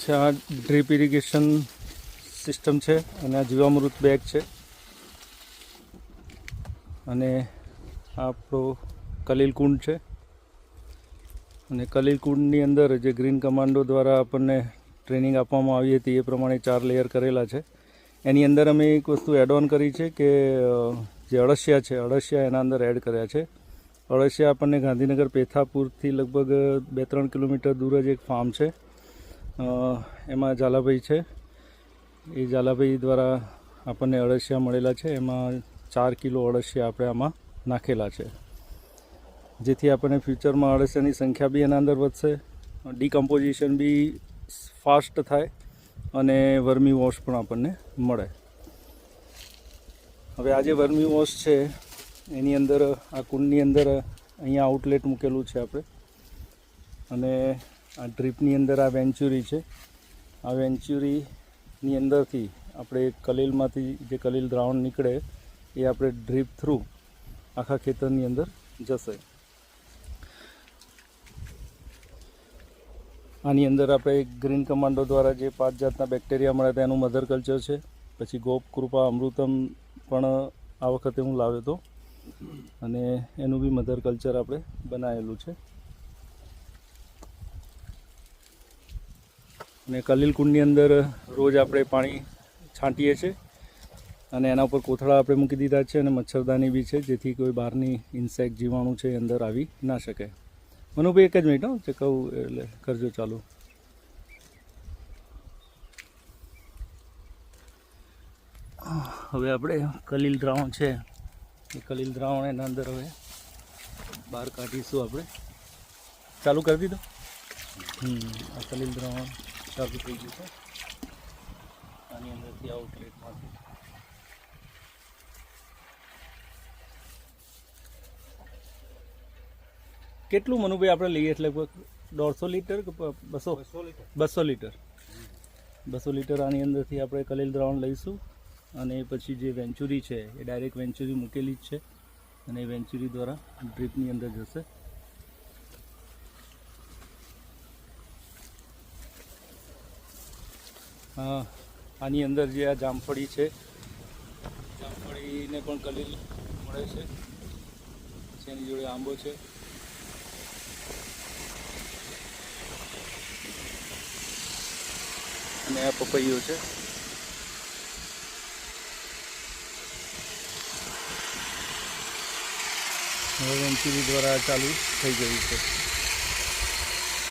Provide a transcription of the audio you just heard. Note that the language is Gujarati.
છે આ ડ્રીપ ઇરિગેશન સિસ્ટમ છે અને આ જીવામૃત બેગ છે અને આ આપણો કલીલ કુંડ છે અને કલીલ કુંડની અંદર જે ગ્રીન કમાન્ડો દ્વારા આપણને ટ્રેનિંગ આપવામાં આવી હતી એ પ્રમાણે 4 લેયર કરેલા છે. એની અંદર અમે એક વસ્તુ એડ ઓન કરી છે કે જે અળસિયા છે અળસિયા એના અંદર એડ કર્યા છે. અળસિયા આપણને ગાંધીનગર પેથાપુરથી લગભગ 2-3 કિલોમીટર દૂર જ એક ફાર્મ છે, એમાં ઝાલાભાઈ છે. એ ઝાલાભાઈ દ્વારા આપણને અળસિયા મળેલા છે. એમાં 4 કિલો અળસિયા આપણે આમાં નાખેલા છે, જેથી આપણને ફ્યુચરમાં અળસિયાની સંખ્યા બી એના અંદર વધશે, ડીકમ્પોઝિશન બી ફાસ્ટ થાય અને વર્મી વોશ પણ આપણને મળે. હવે આ જે વર્મી વોશ છે એની અંદર આ કુંડની અંદર અહીંયા આઉટલેટ મૂકેલું છે આપણે, અને આ ડ્રીપની અંદર આ વેન્ચ્યુરી છે. આ વેન્ચ્યુરીની અંદરથી આપણે કલીલમાંથી જે કલીલ દ્રાવણ નીકળે એ આપણે ડ્રીપ થ્રુ આખા ખેતરની અંદર જશે. આની અંદર આપણે ગ્રીન કમાન્ડો દ્વારા જે 5 જાતના બેક્ટેરિયા મળ્યા હતા એનું મધર કલ્ચર છે. પછી ગોપ કૃપા અમૃતમ પણ આ વખતે હું લાવ્યો હતો અને એનું બી મધર કલ્ચર આપણે બનાવેલું છે. અને કલીલ કુંડની અંદર રોજ આપણે પાણી છાંટીએ છીએ અને એના ઉપર કોથળા આપણે મૂકી દીધા છે અને મચ્છરદાની બી છે, જેથી કોઈ બહારની ઇન્સેક્ટ જીવાણુ છે એ અંદર આવી ના શકે. મનુભાઈ એક જ મિનિટ જે કહું એટલે કરજો ચાલુ. હવે આપણે કલીલ દ્રાવણ છે એ કલીલ દ્રાવણ એના અંદર હવે બહાર કાઢીશું. આપણે ચાલુ કરી દીધો. આ કલીલ દ્રાવણ ચાલુ થઈ ગયું છે. આની અંદરથી આઉટલેટમાંથી કેટલું મનુભાઈ આપણે લઈએ એટલે 150 લીટર કે 200 લીટર 200 લીટર આની અંદરથી આપણે કલીલ દ્રાવણ લઈશું. અને પછી જે વેન્ચુરી છે એ ડાયરેક્ટ વેન્ચુરી મૂકેલી જ છે અને વેન્ચુરી દ્વારા ડ્રીપની અંદર જશે. આની અંદર જે આ જામફળી છે, જામફળીને પણ કલીલ મળે છે. એની જોડે આંબો છે. અને આ પપૈયો છે. હવે વેન્ચુરી દ્વારા ચાલુ થઈ ગયું છે.